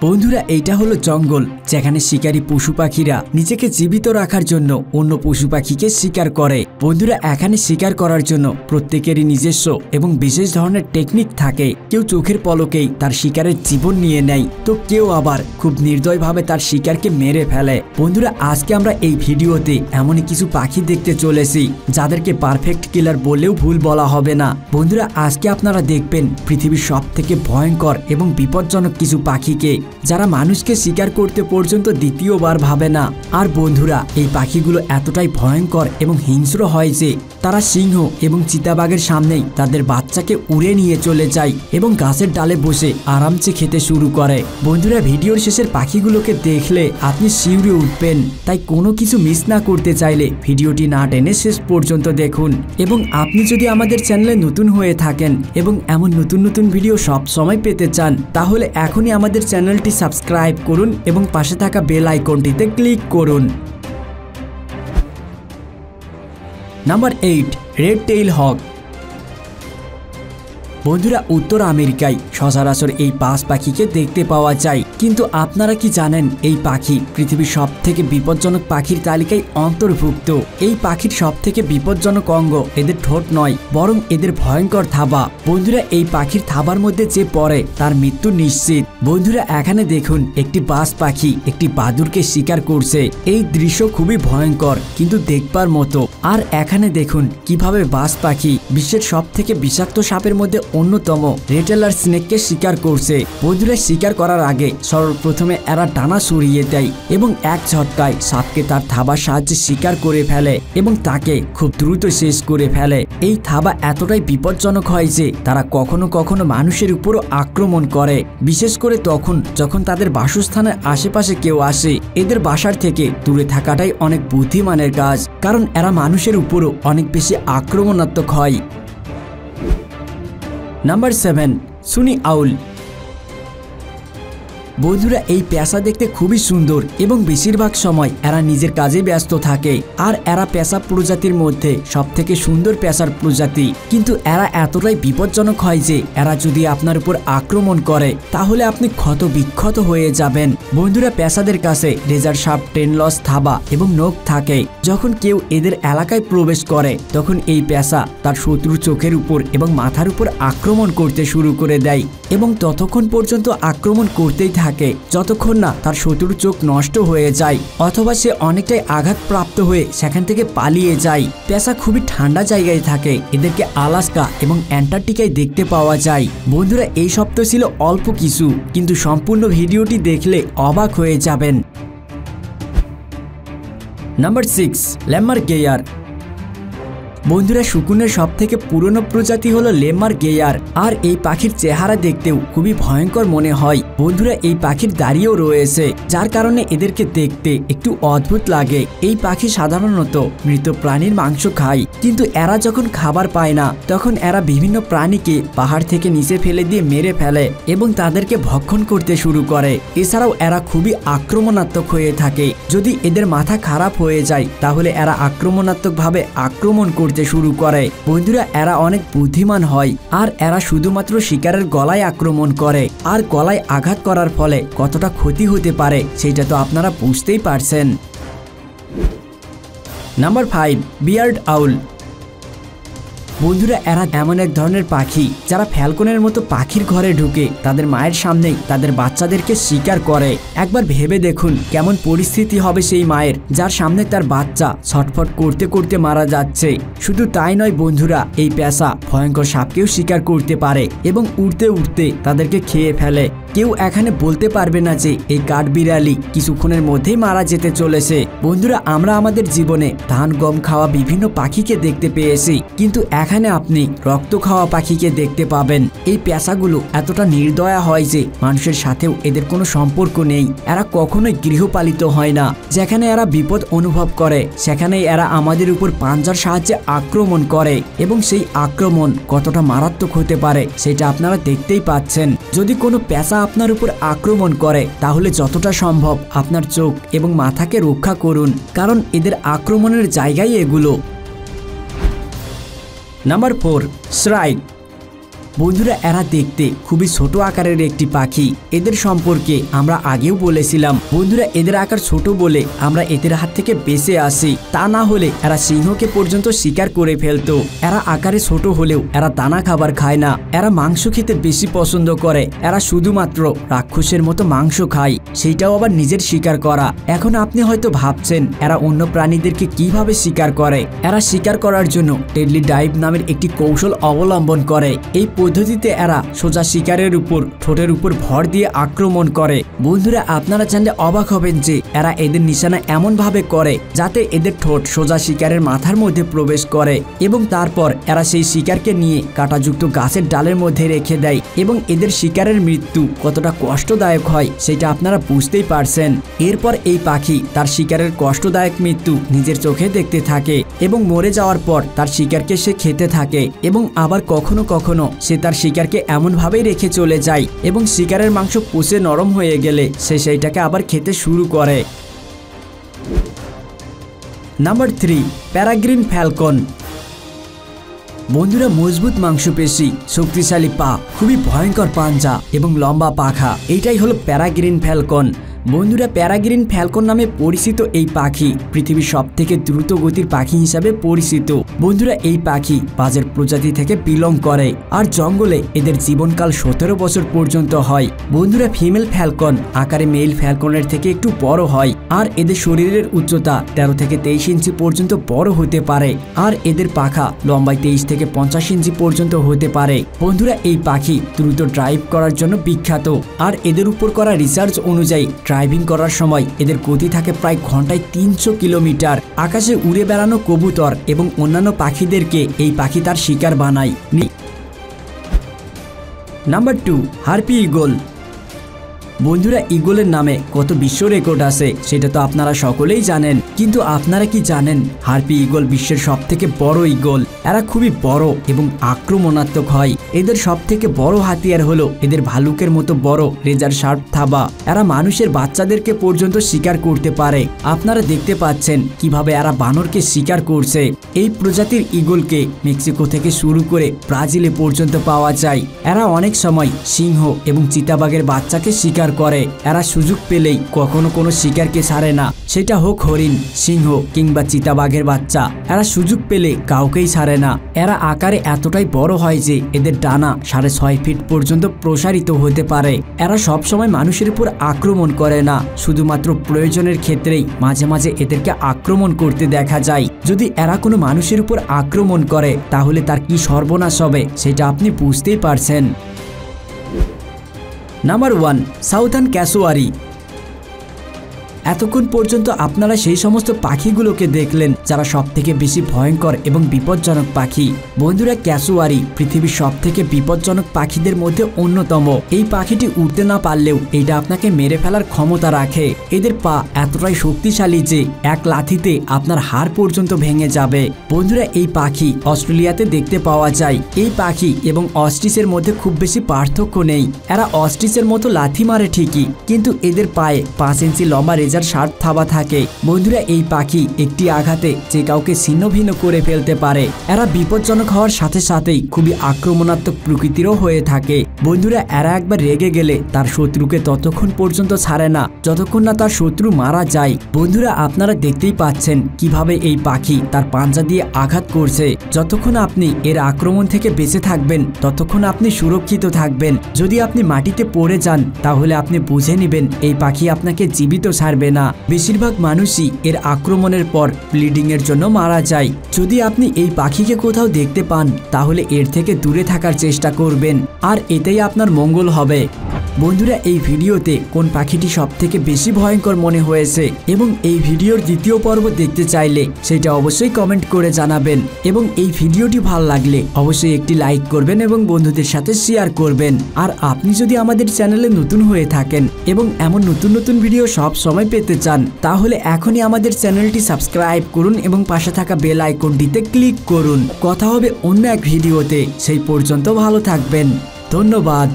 বন্ধুরা, এইটা হলো জঙ্গল যেখানে শিকারী পশু পাখিরা নিজেকে জীবিত রাখার জন্য অন্য পশু পাখিকে শিকার করে। বন্ধুরা, এখানে শিকার করার জন্য প্রত্যেকেরই নিজস্ব এবং বিশেষ ধরনের টেকনিক থাকে। কেউ চোখের পলকেই তার শিকারের জীবন নিয়ে নেয়, তো কেউ আবার খুব নির্দয়ভাবে তার শিকারকে মেরে ফেলে। বন্ধুরা, আজকে আমরা এই ভিডিওতে এমনই কিছু পাখি দেখতে চলেছি যাদেরকে পারফেক্ট কিলার বললেও ভুল বলা হবে না। বন্ধুরা, আজকে আপনারা দেখবেন পৃথিবীর সবথেকে ভয়ঙ্কর এবং বিপজ্জনক কিছু পাখিকে, যারা মানুষকে শিকার করতে পর্যন্ত দ্বিতীয়বার ভাবে না। আর বন্ধুরা, এই পাখিগুলো এতটাই ভয়ঙ্কর এবং হিংস্র হয় যে তারা সিংহ এবং চিতাবাঘের সামনেই তাদের বাচ্চাকে উড়ে নিয়ে চলে যায় এবং গাছের ডালে বসে আরামসে খেতে শুরু করে। বন্ধুরা, ভিডিওর শেষের পাখিগুলোকে দেখলে আপনি শিউরে উঠবেন, তাই কোনো কিছু মিস না করতে চাইলে ভিডিওটি না টেনে শেষ পর্যন্ত দেখুন। এবং আপনি যদি আমাদের চ্যানেলে নতুন হয়ে থাকেন এবং এমন নতুন নতুন ভিডিও সব সময় পেতে চান, তাহলে এখনই আমাদের চ্যানেলটি সাবস্ক্রাইব করুন এবং পাশে থাকা বেল আইকনটিতে ক্লিক করুন। নাম্বার 8, রেড টেইল হক। বন্ধুরা, উত্তর আমেরিকায় সচরাচর এই বাজ পাখিকে দেখতে পাওয়া যায়, কিন্তু আপনারা কি জানেন এই পাখি পৃথিবীর সবথেকে বিপজ্জনক পাখির তালিকায় অন্তর্ভুক্ত। এই পাখির সবথেকে বিপজ্জনক অঙ্গ এদের ঠোঁট নয়, বরং এদের ভয়ঙ্কর থাবা। বন্ধুরা, এই পাখির থাবার মধ্যে যে পড়ে তার মৃত্যু নিশ্চিত। বন্ধুরা, এখানে দেখুন একটি বাজ পাখি একটি বাদুড়কে শিকার করছে। এই দৃশ্য খুবই ভয়ঙ্কর কিন্তু দেখবার মতো। আর এখানে দেখুন কিভাবে বাজ পাখি বিশ্বের সবথেকে বিষাক্ত সাপের মধ্যে অন্যতম রেটেলার স্নেককে শিকার করছে। বন্ধুরা, শিকার করার আগে সর্বপ্রথমে এরা ডানা সরিয়ে দেয় এবং এক ঝটকায় সাপকে তার থাবার সাহায্যে শিকার করে ফেলে এবং তাকে খুব দ্রুত শেষ করে ফেলে। এই থাবা এতটাই বিপজ্জনক হয় যে তারা কখনো কখনো মানুষের উপরও আক্রমণ করে, বিশেষ করে তখন যখন তাদের বাসস্থানের আশেপাশে কেউ আসে। এদের বাসার থেকে দূরে থাকাটাই অনেক বুদ্ধিমানের কাজ, কারণ এরা মানুষের উপরও অনেক বেশি আক্রমণাত্মক হয়। নাম্বার 7, সুনি আউল। বন্ধুরা, এই পেঁচা দেখতে খুবই সুন্দর এবং বেশিরভাগ সময় এরা নিজের কাজে ব্যস্ত থাকে। আর এরা পেঁচা প্রজাতির মধ্যে সবথেকে সুন্দর পেঁচার প্রজাতি, কিন্তু এরা এতটাই বিপজ্জনক হয় যে এরা যদি আপনার উপর আক্রমণ করে তাহলে আপনি ক্ষত বিক্ষত হয়ে যাবেন। বন্ধুরা, পেঁচাদের কাছে রেজার শার্প টেনলস থাবা এবং নখ থাকে। যখন কেউ এদের এলাকায় প্রবেশ করে তখন এই পেঁচা তার শত্রুর চোখের উপর এবং মাথার উপর আক্রমণ করতে শুরু করে দেয় এবং ততক্ষণ পর্যন্ত আক্রমণ করতেই থাকে যতক্ষণ না তার শত্রুর চোখ নষ্ট হয়ে যায় অথবা সে অনেকটাই আঘাতপ্রাপ্ত হয়ে সেখান থেকে পালিয়ে যায়। পেঁচা খুবই ঠান্ডা জায়গায় থাকে, এদেরকে আলাস্কা এবং অ্যান্টার্কটিকায় দেখতে পাওয়া যায়। বন্ধুরা, এই সব তো ছিল অল্প কিছু, কিন্তু সম্পূর্ণ ভিডিওটি দেখলে অবাক হয়ে যাবেন। Number 6, lammergeier. বন্ধুরা, শকুনের সবথেকে পুরনো প্রজাতি হলো লেমার গেয়ার। আর এই পাখির চেহারা দেখতেও খুবই ভয়ঙ্কর মনে হয়। বন্ধুরা, এই পাখির দাড়িও রয়েছে, যার কারণে এদেরকে দেখতে একটু অদ্ভুত লাগে। এই পাখি সাধারণত মৃত প্রাণীর মাংস খায়, কিন্তু এরা যখন খাবার পায় না তখন এরা বিভিন্ন প্রাণীকে পাহাড় থেকে নিচে ফেলে দিয়ে মেরে ফেলে এবং তাদেরকে ভক্ষণ করতে শুরু করে। এছাড়াও এরা খুবই আক্রমণাত্মক হয়ে থাকে। যদি এদের মাথা খারাপ হয়ে যায় তাহলে এরা আক্রমণাত্মকভাবে আক্রমণ করতে শুরু করে। বন্ধুরা, এরা অনেক বুদ্ধিমান হয় আর এরা শুধুমাত্র শিকারের গলায় আক্রমণ করে। আর গলায় আঘাত করার ফলে কতটা ক্ষতি হতে পারে সেটা তো আপনারা বুঝতেই পারছেন। নাম্বার 5, বিয়ার্ড আউল। বন্ধুরা, এরা এমন এক ধরনের পাখি যারা ফ্যালকনের মতো পাখির ঘরে ঢুকে তাদের মায়ের সামনেই তাদের বাচ্চাদেরকে শিকার করে। একবার ভেবে দেখুন কেমন পরিস্থিতি হবে সেই মায়ের, যার সামনে তার বাচ্চা ছটফট করতে করতে মারা যাচ্ছে। শুধু তাই নয় বন্ধুরা, এই পেঁচা ভয়ঙ্কর সাপকেও শিকার করতে পারে এবং উড়তে উড়তে তাদেরকে খেয়ে ফেলে। কেউ এখানে বলতে পারবে না যে এই কাঠবিড়ালি কিছুক্ষণের মধ্যেই মারা যেতে চলেছে। বন্ধুরা, আমরা আমাদের জীবনে ধান গম খাওয়া বিভিন্ন পাখিকে দেখতে পেয়েছি, কিন্তু এখানে আপনি রক্ত খাওয়া পাখিকে দেখতে পাবেন। এই পেঁচাগুলো এতটা নির্দয়া হয় যে মানুষের সাথেও এদের কোনো সম্পর্ক নেই। এরা কখনোই গৃহপালিত হয় না। যেখানে এরা বিপদ অনুভব করে সেখানেই এরা আমাদের উপর পাঞ্জার সাহায্যে আক্রমণ করে এবং সেই আক্রমণ কতটা মারাত্মক হতে পারে সেটা আপনারা দেখতেই পাচ্ছেন। যদি কোনো পেঁচা আপনার উপর আক্রমণ করে তাহলে যতটা সম্ভব আপনার চোখ এবং মাথাকে রক্ষা করুন, কারণ এদের আক্রমণের জায়গায় এগুলো। নাম্বার 4 শ্রাইক। বন্ধুরা এরা দেখতে খুবই ছোট আকারের একটি পাখি। এদের সম্পর্কে আমরা আগেও বলেছিলাম। বন্ধুরা এদের আকার ছোট বলে আমরা এদের হাত থেকে বেঁচে আসি, তা না হলে এরা সিংহকে পর্যন্ত শিকার করে ফেলতো। এরা আকারে ছোট হলেও এরা দানা খাবার খায় না, এরা মাংস খেতে বেশি পছন্দ করে। এরা শুধুমাত্র রাক্ষসের মতো মাংস খায়, সেইটাও আবার নিজের শিকার করা। এখন আপনি হয়তো ভাবছেন এরা অন্য প্রাণীদেরকে কিভাবে শিকার করে। এরা শিকার করার জন্য ডেডলি ডাইভ নামের একটি কৌশল অবলম্বন করে। এই পদ্ধতিতে এরা সোজা শিকারের উপর ঠোঁটের উপর ভর দিয়ে আক্রমণ করে। বন্ধুরা আপনারা জানলে অবাক হবেন যে এরা এদের নিশানা এমন ভাবে করে যাতে এদের ঠোঁট সোজা শিকারের মাথার মধ্যে প্রবেশ করে এবং তারপর এরা সেই শিকারকে নিয়ে কাঁটাযুক্ত গাছের ডালের মধ্যে রেখে দেয় এবং এদের শিকারের মৃত্যু কতটা কষ্টদায়ক হয় সেটা আপনারা বুঝতেই পারছেন। এরপর এই পাখি তার শিকারের কষ্টদায়ক মৃত্যু নিজের চোখে দেখতে থাকে এবং মরে যাওয়ার পর তার শিকারকে সে খেতে থাকে এবং আবার কখনো কখনো সে তার শিকারকে এমনভাবেই রেখে চলে যায় এবং শিকারের মাংস পচে নরম হয়ে গেলে সে সেইটাকে আবার খেতে শুরু করে। Number 3 প্যারাগ্রিন Falcon. বন্ধুরা মজবুত মাংসপেশি, শক্তিশালী পা, খুবই ভয়ঙ্কর পাঞ্জা এবং লম্বা পাখা, এইটাই হলো প্যারাগ্রিন ফ্যালকন। বন্ধুরা প্যারাগ্রিন ফ্যালকন নামে পরিচিত এই পাখি পৃথিবীর সবথেকে দ্রুত গতির পাখি হিসাবে পরিচিত। বন্ধুরা এই পাখি বাজের প্রজাতি থেকে বিলং করে আর জঙ্গলে এদের জীবনকাল 17 বছর পর্যন্ত হয়। বন্ধুরা ফিমেল ফ্যালকন আকারে মেল ফ্যালকনের থেকে একটু বড় হয় আর এদের শরীরের উচ্চতা 13 থেকে 23 ইঞ্চি পর্যন্ত বড় হতে পারে আর এদের পাখা লম্বায় 23 থেকে 50 ইঞ্চি পর্যন্ত হতে পারে। বন্ধুরা এই পাখি দ্রুত ড্রাইভ করার জন্য বিখ্যাত আর এদের উপর করা রিসার্চ অনুযায়ী ড্রাইভিং করার সময় এদের গতি থাকে প্রায় ঘন্টায় 300 কিলোমিটার। আকাশে উড়ে বেড়ানো কবুতর এবং অন্যান্য পাখিদেরকে এই পাখি তার শিকার বানায়। Number 2 harpy eagle. বন্ধুরা ঈগলের নামে কত বিশ্ব রেকর্ড আছে সেটা তো আপনারা সকলেই জানেন, কিন্তু আপনারা কি জানেন হার্পি ঈগল বিশ্বের সবথেকে বড় ঈগল। এরা খুবই বড় এবং আক্রমণাত্মক হয়। এদের সবথেকে বড় হাতিয়ার হলো এদের ভালুকের মতো বড় রেজার শার্প থাবা। এরা মানুষের বাচ্চাদেরকে পর্যন্ত শিকার করতে পারে। আপনারা দেখতে পাচ্ছেন কিভাবে এরা বানরকে শিকার করছে। এই প্রজাতির ঈগলকে মেক্সিকো থেকে শুরু করে ব্রাজিলে পর্যন্ত পাওয়া যায়। এরা অনেক সময় সিংহ এবং চিতাবাঘের বাচ্চাকে শিকার করে। এরা সুযোগ পেলেই কখনো কোনো শিকারকে ছাড়ে না, সেটা হোক হরিণ, সিংহ কিংবা চিতাবাঘের বাচ্চা। এরা সুযোগ পেলে কাউকেই ছাড়ে না। এরা আকারে এতটাই বড় হয় যে এদের ডানা 6.5 ফিট পর্যন্ত প্রসারিত হতে পারে। এরা সবসময় মানুষের উপর আক্রমণ করে না, শুধুমাত্র প্রয়োজনের ক্ষেত্রেই মাঝে মাঝে এদেরকে আক্রমণ করতে দেখা যায়। যদি এরা কোনো মানুষের উপর আক্রমণ করে তাহলে তার কি সর্বনাশ হবে সেটা আপনি বুঝতেই পারছেন। Number 1 southern cassowary. এতক্ষণ পর্যন্ত আপনারা সেই সমস্ত পাখিগুলোকে দেখলেন যারা সবথেকে বেশি ভয়ঙ্কর এবং বিপজ্জনক পাখি। বন্ধুরা ক্যাসোয়ারি পৃথিবীর সবথেকে বিপজ্জনক পাখিদের মধ্যে অন্যতম। এই পাখিটি উড়তে না পারলেও এটা আপনাকে মেরে ফেলার ক্ষমতা রাখে। এদের পা এতটাই শক্তিশালী যে এক লাথিতে আপনার হাড় পর্যন্ত ভেঙে যাবে। বন্ধুরা এই পাখি অস্ট্রেলিয়াতে দেখতে পাওয়া যায়। এই পাখি এবং অস্ট্রিচের মধ্যে খুব বেশি পার্থক্য নেই। এরা অস্ট্রিচের মতো লাথি মারে ঠিকই, কিন্তু এদের পায়ে 5 ইঞ্চি লম্বা রেজার শার্প থাবা থাকে। বন্ধুরা এই পাখি একটি আঘাতে যে কাউকে ছিন্ন ভিন্ন করে ফেলতে পারে। এরা বিপজ্জনক হওয়ার সাথে সাথেই খুবই আক্রমণাত্মক প্রকৃতিরও হয়ে থাকে। বন্ধুরা এরা একবার রেগে গেলে তার শত্রুকে ততক্ষণ পর্যন্ত ছাড়ে না যতক্ষণ না তার শত্রু মারা যায়। বন্ধুরা আপনারা দেখতেই পাচ্ছেন কিভাবে এই পাখি তার পাঞ্জা দিয়ে আঘাত করছে। যতক্ষণ আপনি এর আক্রমণ থেকে বেঁচে থাকবেন ততক্ষণ আপনি সুরক্ষিত থাকবেন। যদি আপনি মাটিতে পড়ে যান তাহলে আপনি বুঝে নেবেন এই পাখি আপনাকে জীবিত ছাড়বে না। বেশিরভাগ মানুষই এর আক্রমণের পর ব্লিডিং এর জন্য মারা যায়। যদি আপনি এই পাখিকে কোথাও দেখতে পান তাহলে এর থেকে দূরে থাকার চেষ্টা করবেন, আর এতেই আপনার মঙ্গল হবে। বন্ধুরা এই ভিডিওতে কোন পাখিটি সবথেকে বেশি ভয়ঙ্কর মনে হয়েছে এবং এই ভিডিওর দ্বিতীয় পর্ব দেখতে চাইলে সেটা অবশ্যই কমেন্ট করে জানাবেন এবং এই ভিডিওটি ভালো লাগলে অবশ্যই একটি লাইক করবেন এবং বন্ধুদের সাথে শেয়ার করবেন। আর আপনি যদি আমাদের চ্যানেলে নতুন হয়ে থাকেন এবং এমন নতুন নতুন ভিডিও সব সময় পেতে চান তাহলে এখনই আমাদের চ্যানেলটি সাবস্ক্রাইব করুন এবং পাশে থাকা বেল আইকনটিতে ক্লিক করুন। কথা হবে অন্য এক ভিডিওতে, সেই পর্যন্ত ভালো থাকবেন। ধন্যবাদ।